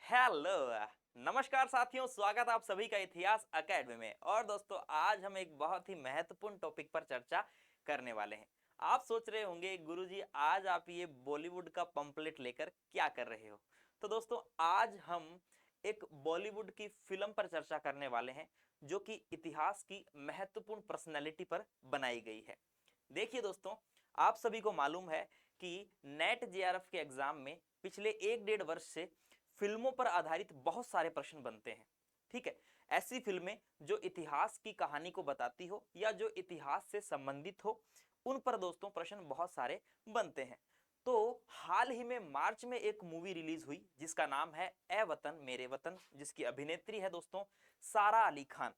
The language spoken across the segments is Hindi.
हेलो। नमस्कार साथियों, स्वागत है आप सभी का इतिहास एकेडमी में। और दोस्तों, आज हम एक बहुत ही महत्वपूर्ण टॉपिक पर चर्चा करने वाले हैं। आप सोच रहे होंगे गुरुजी आज आप ये बॉलीवुड का पंपलेट लेकर क्या कर रहे हो। तो दोस्तों, आज हम एक बॉलीवुड की फिल्म पर चर्चा करने वाले हैं जो कि इतिहास की महत्वपूर्ण पर्सनैलिटी पर बनाई गई है। देखिए दोस्तों, आप सभी को मालूम है कि नेट जेआरएफ के एग्जाम में पिछले 1-1.5 वर्ष से फिल्मों पर आधारित बहुत सारे प्रश्न बनते हैं। ठीक है, ऐसी फिल्में जो इतिहास की कहानी को बताती हो या जो इतिहास से संबंधित हो, उन पर दोस्तों प्रश्न बहुत सारे बनते हैं। तो हाल ही में मार्च में एक मूवी रिलीज हुई जिसका नाम है ए वतन मेरे वतन, जिसकी अभिनेत्री है दोस्तों सारा अली खान।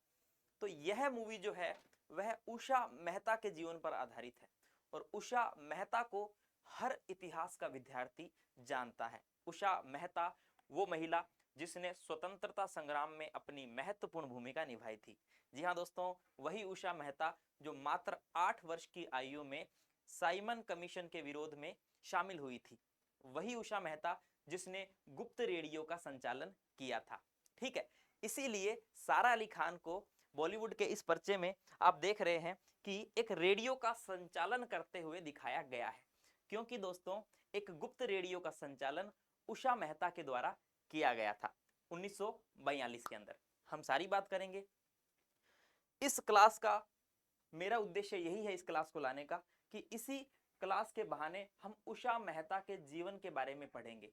तो यह मूवी जो है वह उषा मेहता के जीवन पर आधारित है और उषा मेहता को हर इतिहास का विद्यार्थी जानता है। उषा मेहता वो महिला जिसने स्वतंत्रता संग्राम में अपनी महत्वपूर्ण भूमिका निभाई थी। जी हाँ दोस्तों, वही उषा मेहता जो मात्र 8 वर्ष की आयु में साइमन कमीशन के विरोध में शामिल हुई थी। वही उषा मेहता जिसने गुप्त रेडियो का संचालन किया था। ठीक है, इसीलिए सारा अली खान को बॉलीवुड के इस पर्चे में आप देख रहे हैं कि एक रेडियो का संचालन करते हुए दिखाया गया है, क्योंकि दोस्तों एक गुप्त रेडियो का संचालन उषा मेहता के द्वारा किया गया था 1942 के अंदर। हम सारी बात करेंगे इस क्लास का। मेरा उद्देश्य यही है इस क्लास को लाने का कि इसी क्लास के बहाने हम उषा मेहता के जीवन के बारे में पढ़ेंगे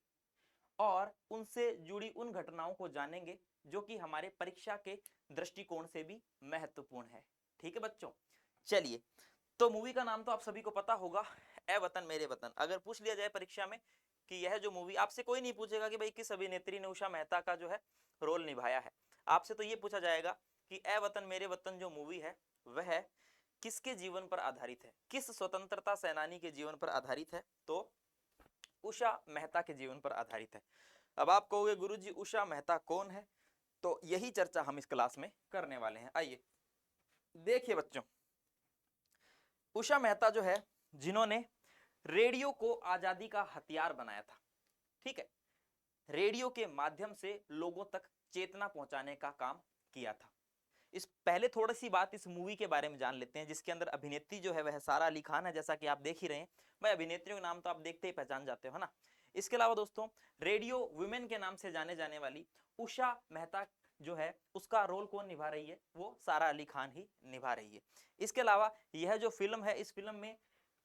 और उनसे जुड़ी उन घटनाओं को जानेंगे जो कि हमारे परीक्षा के दृष्टिकोण से भी महत्वपूर्ण है। ठीक है बच्चों, चलिए। तो मूवी का नाम तो आप सभी को पता होगा, ए वतन मेरे वतन। अगर पूछ लिया जाए परीक्षा में कि यह जो मूवी, आपसे कोई नहीं पूछेगा कि भाई किस अभिनेत्री ने उषा मेहता का जो है रोल निभाया है। आपसे तो ये पूछा जाएगा कि ए वतन मेरे वतन जो मूवी है वह किसके जीवन पर आधारित है, किस स्वतंत्रता सेनानी के जीवन पर आधारित है। तो उषा मेहता के जीवन पर आधारित है। अब आप कहोगे गुरुजी उषा मेहता कौन है, तो यही चर्चा हम इस क्लास में करने वाले हैं। आइए देखिए बच्चों, उषा मेहता जो है जिन्होंने रेडियो को आजादी का हथियार बनाया था। ठीक है, रेडियो के माध्यम से लोगों तक चेतना पहुंचाने का काम किया था। इस पहले थोड़ी सी बात इस मूवी के बारे में जान लेते हैं, जिसके अंदर अभिनेत्री जो है वह सारा अली खान है, जैसा कि आप देख ही रहे हैं। भाई अभिनेत्रियों के नाम तो आप देखते ही पहचान जाते हो, है ना। इसके अलावा दोस्तों रेडियो वुमेन के नाम से जाने जाने वाली उषा मेहता जो है उसका रोल कौन निभा रही है, वो सारा अली खान ही निभा रही है। इसके अलावा यह जो फिल्म है, इस फिल्म में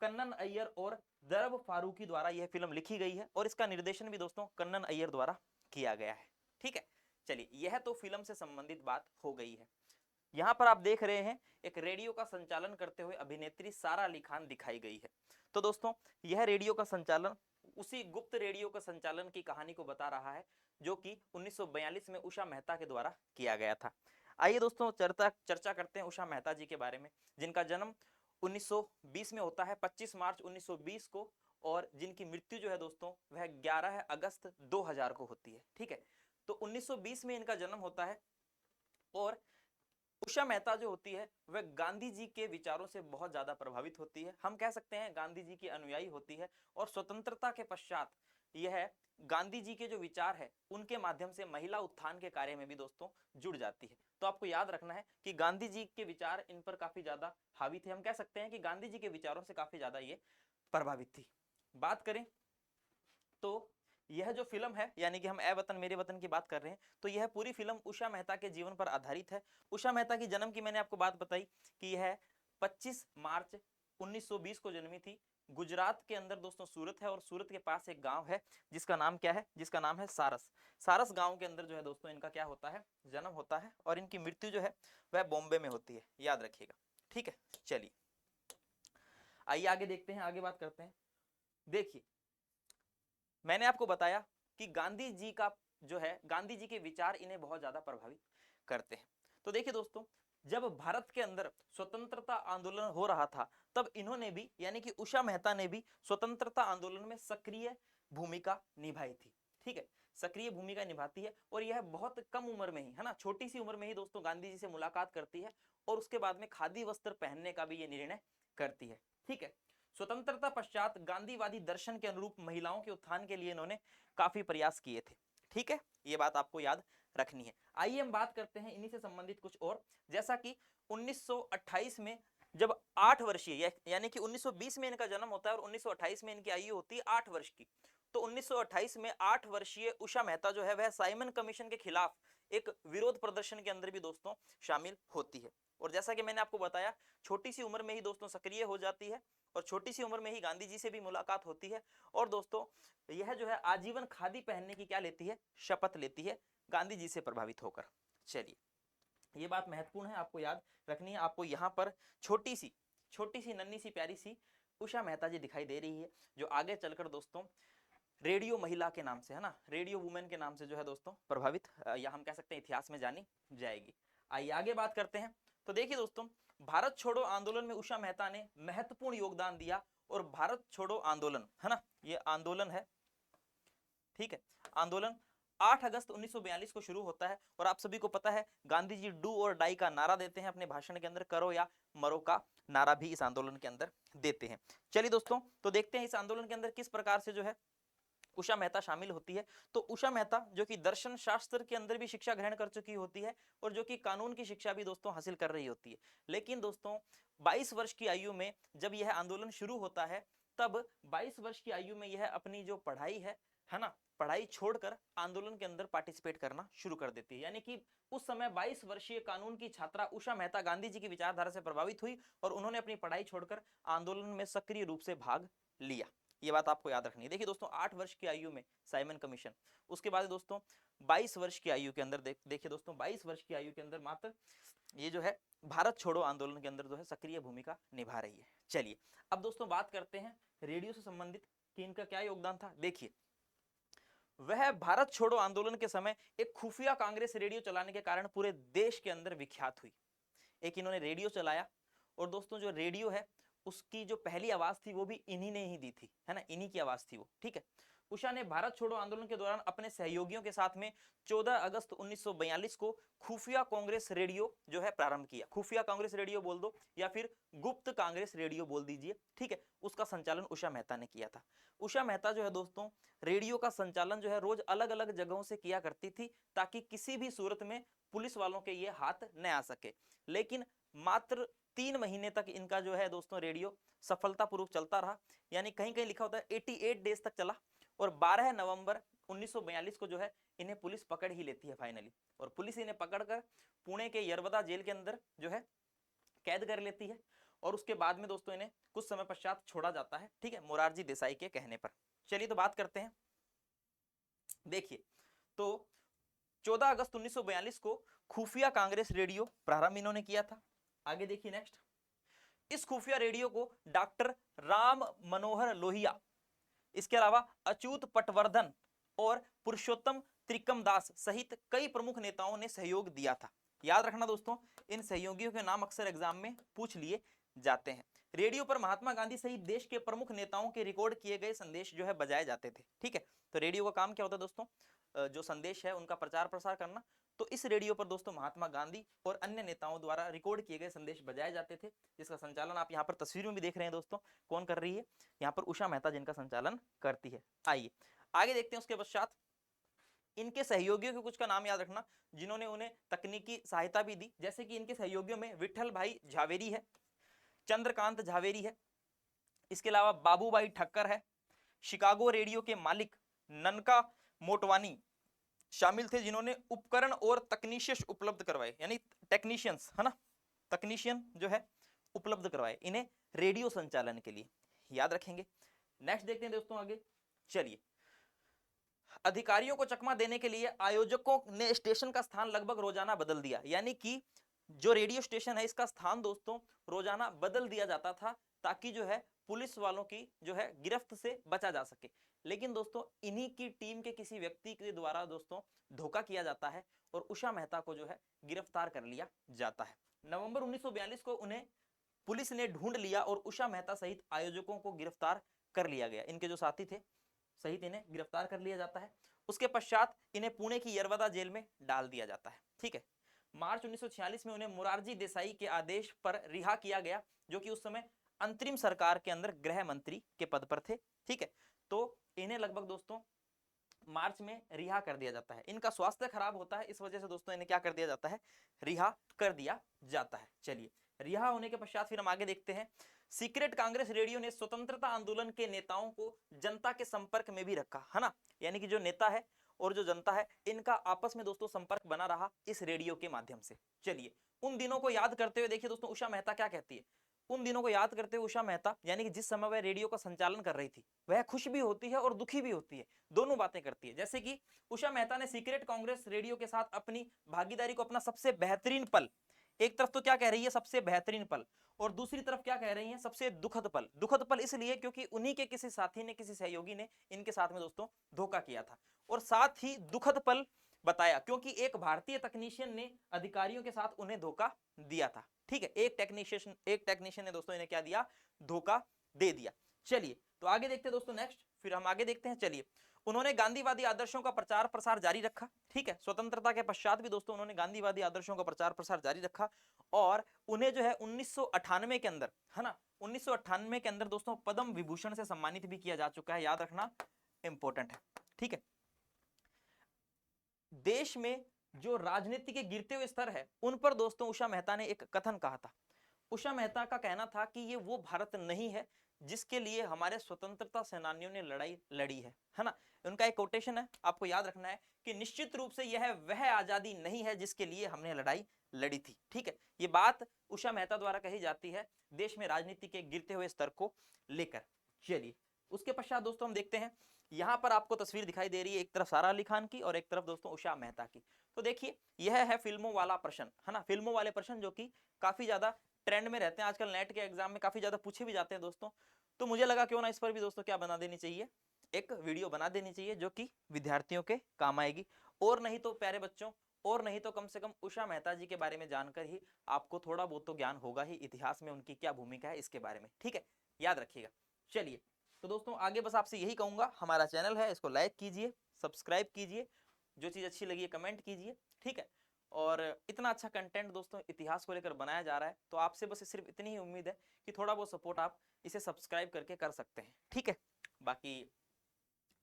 कन्नन अय्यर और दरब फारूकी द्वारा यह फिल्म लिखी गई है और इसका निर्देशन भी दोस्तों कन्नन अय्यर द्वारा किया गया है। ठीक है, चलिए यह तो फिल्म से संबंधित बात हो गई है। यहां पर आप देख रहे हैं एक रेडियो का संचालन करते हुए अभिनेत्री सारा अली खान दिखाई गई है। तो दोस्तों यह रेडियो का संचालन उसी गुप्त रेडियो का संचालन की कहानी को बता रहा है जो कि 1942 में उषा मेहता के द्वारा किया गया था। आइए दोस्तों चर्चा करते हैं उषा मेहता जी के बारे में, जिनका जन्म 1920 में होता है, 25 मार्च 1920 को, और जिनकी मृत्यु जो है दोस्तों वह 11 अगस्त 2000 को होती है। ठीक है, तो 1920 में इनका जन्म होता है और उषा मेहता जो होती है वह गांधी जी के विचारों से बहुत ज्यादा प्रभावित होती है। हम कह सकते हैं गांधी जी की अनुयायी होती है और स्वतंत्रता के पश्चात यह गांधी जी के जो विचार है उनके माध्यम से महिला उत्थान के कार्य में भी दोस्तों जुड़ जाती है। तो आपको याद रखना है कि गांधी जी के विचार इन पर काफी ज्यादा हावी थे। हम कह सकते हैं कि गांधी जी के विचारों से काफी ज्यादा ये प्रभावित थी। बात करें तो यह जो फिल्म है, यानी कि हम ए वतन मेरे वतन की बात कर रहे हैं, तो यह पूरी फिल्म उषा मेहता के जीवन पर आधारित है। उषा मेहता की जन्म की मैंने आपको बात बताई कि यह 25 मार्च 1920 को जन्मी थी। गुजरात के अंदर दोस्तों सूरत है और सूरत के पास एक गांव है जिसका नाम क्या है, जिसका नाम है सारस। सारस गांव के अंदर जो है दोस्तों इनका क्या होता है, जन्म होता है, और इनकी मृत्यु जो है वह बॉम्बे में होती है, याद रखिएगा। ठीक है, चलिए आइए आगे देखते हैं, आगे बात करते हैं। देखिए मैंने आपको बताया कि गांधी जी का जो है, गांधी जी के विचार इन्हें बहुत ज्यादा प्रभावित करते हैं। तो देखिए दोस्तों, जब भारत के अंदर स्वतंत्रता आंदोलन हो रहा था तब इन्होंने भी, यानी कि उषा मेहता ने भी स्वतंत्रता आंदोलन में सक्रिय भूमिका निभाई थी। ठीक है, सक्रिय भूमिका निभाती है और यह बहुत कम उम्र में ही, है ना, छोटी सी उम्र में ही दोस्तों गांधी जी से मुलाकात करती है और उसके बाद में खादी वस्त्र पहनने का भी ये निर्णय करती है। ठीक है, स्वतंत्रता पश्चात गांधीवादी दर्शन के अनुरूप महिलाओं के उत्थान के लिए इन्होंने काफी प्रयास किए थे। ठीक है, ये बात आपको याद रखनी है। आइए हम बात करते हैं इन्हीं से संबंधित कुछ और, जैसा कि 1928 में जब 8 वर्षीय यानी कि 1920 में इनका जन्म होता है और 1928 में इनकी आयु होती है 8 वर्ष की, तो 1928 में 8 वर्षीय उषा मेहता जो है वह साइमन कमीशन के खिलाफ एक विरोध प्रदर्शन के अंदर भी दोस्तों शामिल होती है। और जैसा कि मैंने आपको बताया, छोटी सी उम्र में ही दोस्तों सक्रिय हो जाती है और छोटी सी उम्र में ही गांधी जी से भी मुलाकात होती है। और दोस्तों यह जो है आजीवन खादी पहनने की क्या लेती है, शपथ लेती है, गांधी जी से प्रभावित होकर। चलिए, ये बात महत्वपूर्ण है, आपको याद रखनी है। आपको यहाँ पर छोटी सी नन्ही सी प्यारी सी उषा मेहता जी दिखाई दे रही है, जो आगे चलकर दोस्तों रेडियो महिला के नाम से, है ना, रेडियो वुमेन के नाम से जो है दोस्तों प्रभावित, या हम कह सकते हैं इतिहास में जानी जाएगी। आइए आगे बात करते हैं। तो देखिए दोस्तों, भारत छोड़ो आंदोलन में उषा मेहता ने महत्वपूर्ण योगदान दिया। और भारत छोड़ो आंदोलन, है ना, ये आंदोलन है, ठीक है, आंदोलन 8 अगस्त 1942 को शुरू होता है। और आप सभी को पता है गांधी जी डू और डाई का नारा देते हैं अपने भाषण के अंदर, करो या मरो का नारा भी इस आंदोलन के अंदर देते हैं। चलिए दोस्तों, तो देखते हैं इस आंदोलन के अंदर किस प्रकार से जो है उषा मेहता शामिल होती है। तो उषा मेहता जो कि दर्शन शास्त्र के अंदर भी शिक्षा ग्रहण कर चुकी होती है और जो कि कानून की शिक्षा भी दोस्तों हासिल कर रही होती है। लेकिन दोस्तों 22 वर्ष की आयु में जब यह आंदोलन शुरू होता है, तब 22 वर्ष की आयु में यह अपनी जो पढ़ाई है ना, पढ़ाई छोड़कर आंदोलन के अंदर पार्टिसिपेट करना शुरू कर देती है। यानी कि उस समय 22 वर्षीय कानून की छात्रा उषा मेहता गांधी जी की विचारधारा से प्रभावित हुई और उन्होंने अपनी पढ़ाई छोड़कर आंदोलन में सक्रिय रूप से भाग लिया। ये बात आपको याद रखनी है। देखिए दोस्तों, 8 वर्ष की आयु में साइमन कमीशन, उसके बाद दोस्तों 22 वर्ष की आयु के अंदर देखिए दोस्तों 22 वर्ष की आयु के अंदर मात्र ये जो है भारत छोड़ो आंदोलन के अंदर जो है सक्रिय भूमिका निभा रही है। चलिए, अब दोस्तों बात करते हैं रेडियो से संबंधित कि इनका क्या योगदान था। देखिए, वह भारत छोड़ो आंदोलन के समय एक खुफिया कांग्रेस रेडियो चलाने के कारण पूरे देश के अंदर विख्यात हुई। एक इन्होंने रेडियो चलाया और दोस्तों जो रेडियो है उसकी जो पहली आवाज थी वो भी इन्हीं ने ही दी थी, है ना, इन्हीं की आवाज थी वो, ठीक है। उषा ने भारत छोड़ो आंदोलन के दौरान अपने सहयोगियों के साथ में 14 अगस्त 1942 को खुफिया कांग्रेस रेडियो जो है प्रारंभ किया। खुफिया कांग्रेस रेडियो बोल दो या फिर गुप्त कांग्रेस रेडियो बोल दीजिए, ठीक है। उसका संचालन उषा मेहता ने किया था। उषा मेहता जो है दोस्तों रेडियो का संचालन जो है रोज अलग अलग जगहों से किया करती थी, ताकि किसी भी सूरत में पुलिस वालों के ये हाथ न आ सके। लेकिन मात्र 3 महीने तक इनका जो है दोस्तों रेडियो सफलतापूर्वक चलता रहा, यानी कहीं कहीं लिखा होता है 88 डेज तक चला। और 12 नवंबर 1942 को जो है इन्हें पुलिस पकड़ ही लेती है फाइनली, और पुलिस इन्हें पकड़कर पुणे के यरवदा जेल के अंदर जो है कैद कर लेती है। और उसके बाद में दोस्तों इन्हें कुछ समय पश्चात छोड़ा जाता है, ठीक है, मोरारजी देसाई के कहने पर। चलिए तो बात करते हैं। देखिए, तो 14 अगस्त 1942 को खुफिया कांग्रेस रेडियो प्रारंभ इन्होंने किया था। आगे देखिए नेक्स्ट, इस खुफिया रेडियो को डॉक्टर राम मनोहर लोहिया, इसके अलावा अच्युत पटवर्धन और पुरुषोत्तम त्रिकम दास सहित कई प्रमुख नेताओं ने सहयोग दिया था। याद रखना दोस्तों, इन सहयोगियों के नाम अक्सर एग्जाम में पूछ लिए जाते हैं। रेडियो पर महात्मा गांधी सहित देश के प्रमुख नेताओं के रिकॉर्ड किए गए संदेश जो है बजाए जाते थे, ठीक है। तो रेडियो का काम क्या होता है दोस्तों, जो संदेश है उनका प्रचार प्रसार करना। तो इस रेडियो पर दोस्तों महात्मा गांधी और अन्य नेताओं द्वारा रिकॉर्ड किए गए संदेश बजाए जाते थे, जिसका संचालन आप यहाँ पर तस्वीर में भी देख रहे हैं दोस्तों, कौन कर रही है, यहाँ पर उषा मेहता जिनका संचालन करती है। आइए आगे देखते हैं। उसके पश्चात इनके सहयोगियों के कुछ का नाम याद रखना जिन्होंने उन्हें तकनीकी सहायता भी दी, जैसे कि इनके सहयोगियों में विठल भाई झावेरी है, चंद्रकांत झावेरी है, इसके अलावा बाबूभाई ठक्कर है, शिकागो रेडियो के मालिक ननका मोटवानी शामिल थे, जिन्होंने उपकरण और तकनीशियस उपलब्ध करवाए, यानी टेक्नीशियंस, है ना, तकनीशियन जो है उपलब्ध करवाए इन्हें रेडियो संचालन के लिए, याद रखेंगे। नेक्स्ट देखते हैं दोस्तों आगे। चलिए, अधिकारियों को चकमा देने के लिए आयोजकों ने स्टेशन का स्थान लगभग रोजाना बदल दिया, यानी कि जो रेडियो स्टेशन है इसका स्थान दोस्तों रोजाना बदल दिया जाता था, ताकि जो है पुलिस वालों की जो है गिरफ्त से बचा जा सके। लेकिन दोस्तों इन्हीं की टीम के किसी व्यक्ति के द्वारा दोस्तों धोखा किया जाता है और उषा मेहता को जो है गिरफ्तार कर लिया जाता है। नवंबर 1942 को उन्हें पुलिस ने ढूंढ लिया और उषा मेहता सहित आयोजकों को गिरफ्तार कर लिया गया, इनके जो साथी थे सहित इन्हें गिरफ्तार कर लिया जाता है। उसके पश्चात इन्हें पुणे की यरवदा जेल में डाल दिया जाता है, ठीक है। मार्च 1946 में उन्हें मोरारजी देसाई के आदेश पर रिहा किया गया, जो कि उस समय अंतरिम सरकार के अंदर गृह मंत्री के पद पर थे, ठीक है। तो इन्हें लगभग दोस्तों मार्च में रिहा कर दिया जाता है। इनका स्वास्थ्य खराब होता है, इस वजह से दोस्तों इन्हें क्या कर दिया जाता है, रिहा कर दिया जाता है। चलिए, रिहा होने के पश्चात फिर हम आगे देखते हैं, सीक्रेट कांग्रेस रेडियो ने स्वतंत्रता आंदोलन के नेताओं को जनता के संपर्क में भी रखा, है ना, यानी कि जो नेता है और जो जनता है इनका आपस में दोस्तों संपर्क बना रहा इस रेडियो के माध्यम से। चलिए, उन दिनों को याद करते हुए देखिए दोस्तों उषा मेहता क्या कहती है। उन दिनों को याद करते हुए उषा मेहता, यानी कि जिस समय वह रेडियो का संचालन कर रही थी, वह खुश भी होती है और दुखी भी होती है, दोनों बातें करती है। जैसे कि उषा मेहता ने सीक्रेट कांग्रेस रेडियो के साथ अपनी भागीदारी को अपना सबसे बेहतरीन पल, एक तरफ तो क्या कह रही है, सबसे बेहतरीन पल, और दूसरी तरफ क्या कह रही है, सबसे दुखद पल। दुखद पल इसलिए क्योंकि उन्हीं के किसी साथी ने, किसी सहयोगी ने इनके साथ में दोस्तों धोखा किया था, और साथ ही दुखद पल बताया क्योंकि एक भारतीय तकनीशियन ने अधिकारियों के साथ उन्हें धोखा दिया था। ठीक है, एक टेक्नीशियन ने दोस्तों इन्हें क्या दिया, धोखा दे दिया। चलिए, तो आगे देखते हैं दोस्तों, नेक्स्ट फिर हम आगे देखते हैं। चलिए, उन्होंने गांधीवादी आदर्शों का प्रचार प्रसार जारी रखा। ठीक है, स्वतंत्रता के पश्चात भी दोस्तों उन्होंने गांधीवादी आदर्शों का प्रचार प्रसार जारी रखा, और उन्हें जो है 1998 के अंदर, है ना, 1998 के अंदर दोस्तों पद्म विभूषण से सम्मानित भी किया जा चुका है, याद रखना इंपॉर्टेंट है। ठीक है, देश में जो राजनीति के गिरते हुए स्तर है उन पर दोस्तों उषा मेहता ने एक कथन कहा था। उषा मेहता का कहना था कि ये वो भारत नहीं है जिसके लिए हमारे स्वतंत्रता सेनानियों ने लड़ाई लड़ी है ना। उनका एक कोटेशन है, आपको याद रखना है कि निश्चित रूप से यह वह आजादी नहीं है जिसके लिए हमने लड़ाई लड़ी थी। ठीक है, ये बात उषा मेहता द्वारा कही जाती है देश में राजनीति के गिरते हुए स्तर को लेकर। चलिए, उसके पश्चात दोस्तों हम देखते हैं, यहां पर आपको तस्वीर दिखाई दे रही है, एक तरफ सारा अली खान की और एक तरफ दोस्तों उषा मेहता की। तो देखिए, यह है फिल्मों वाला प्रश्न, है ना, फिल्मों वाले प्रश्न जो कि काफी ज्यादा ट्रेंड में रहते हैं आजकल, नेट के एग्जाम में काफी ज्यादा पूछे भी जाते हैं दोस्तों। तो मुझे लगा क्यों ना इस पर भी दोस्तों क्या बना देनी चाहिए, एक वीडियो बना देनी चाहिए जो कि विद्यार्थियों के काम आएगी। और नहीं तो प्यारे बच्चों, और नहीं तो कम से कम उषा मेहता जी के बारे में जानकर ही आपको थोड़ा बहुत तो ज्ञान होगा ही, इतिहास में उनकी क्या भूमिका है इसके बारे में। ठीक है, याद रखिएगा। चलिए, तो दोस्तों आगे बस आपसे यही कहूंगा, हमारा चैनल है, इसको लाइक कीजिए, सब्सक्राइब कीजिए, जो चीज अच्छी लगी है कमेंट कीजिए। ठीक है, और इतना अच्छा कंटेंट दोस्तों इतिहास को लेकर बनाया जा रहा है, तो आपसे बस सिर्फ इतनी ही उम्मीद है कि थोड़ा बहुत सपोर्ट आप इसे सब्सक्राइब करके कर सकते हैं। ठीक है, बाकी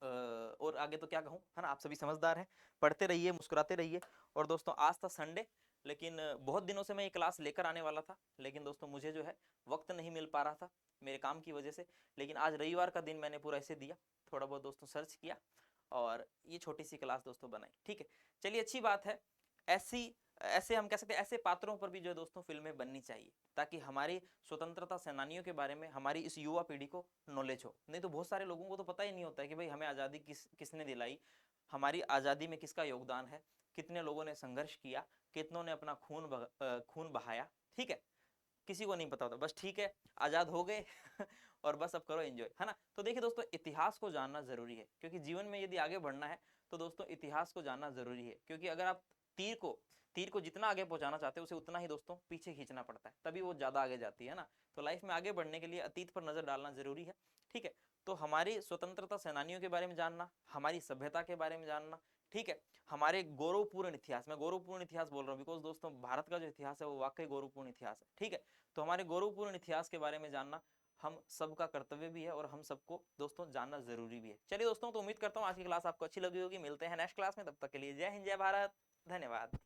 और आगे तो क्या कहूँ, है ना, आप सभी समझदार हैं, पढ़ते रहिए, मुस्कुराते रहिए। और दोस्तों आज था संडे, लेकिन बहुत दिनों से मैं ये क्लास लेकर आने वाला था, लेकिन दोस्तों मुझे जो है वक्त नहीं मिल पा रहा था मेरे काम की वजह से। लेकिन आज रविवार का दिन मैंने पूरा ऐसे दिया, थोड़ा बहुत दोस्तों सर्च किया और ये छोटी सी क्लास दोस्तों बनाई। ठीक है, चलिए, अच्छी बात है। ऐसे हम कह सकते हैं ऐसे पात्रों पर भी जो दोस्तों फिल्में बननी चाहिए, ताकि हमारी स्वतंत्रता सेनानियों के बारे में हमारी इस युवा पीढ़ी को नॉलेज हो। नहीं तो बहुत सारे लोगों को तो पता ही नहीं होता है कि भाई हमें आज़ादी किसने दिलाई, हमारी आज़ादी में किसका योगदान है, कितने लोगों ने संघर्ष किया, कितनों ने अपना खून बहाया। ठीक है, किसी को नहीं पता होता, बस ठीक है आज़ाद हो गए और बस अब करो एंजॉय, है ना। तो देखिए दोस्तों, इतिहास को जानना जरूरी है, क्योंकि जीवन में यदि आगे बढ़ना है तो दोस्तों इतिहास को जानना जरूरी है। क्योंकि अगर आप तीर को जितना आगे पहुंचाना चाहते हैं उसे उतना ही दोस्तों पीछे खींचना पड़ता है, तभी वो ज्यादा आगे जाती है ना। तो लाइफ में आगे बढ़ने के लिए अतीत पर नजर डालना जरूरी है। ठीक है, तो हमारी स्वतंत्रता सेनानियों के बारे में जानना, हमारी सभ्यता के बारे में जानना, ठीक है, हमारे गौरवपूर्ण इतिहास, मैं गौरवपूर्ण इतिहास बोल रहा हूँ बिकॉज दोस्तों भारत का जो इतिहास है वो वाकई गौरवपूर्ण इतिहास है। ठीक है, तो हमारे गौरवपूर्ण इतिहास के बारे में जानना हम सबका कर्तव्य भी है और हम सबको दोस्तों जानना जरूरी भी है। चलिए दोस्तों, तो उम्मीद करता हूँ आज की क्लास आपको अच्छी लगी होगी। मिलते हैं नेक्स्ट क्लास में, तब तक के लिए जय हिंद, जय भारत, धन्यवाद।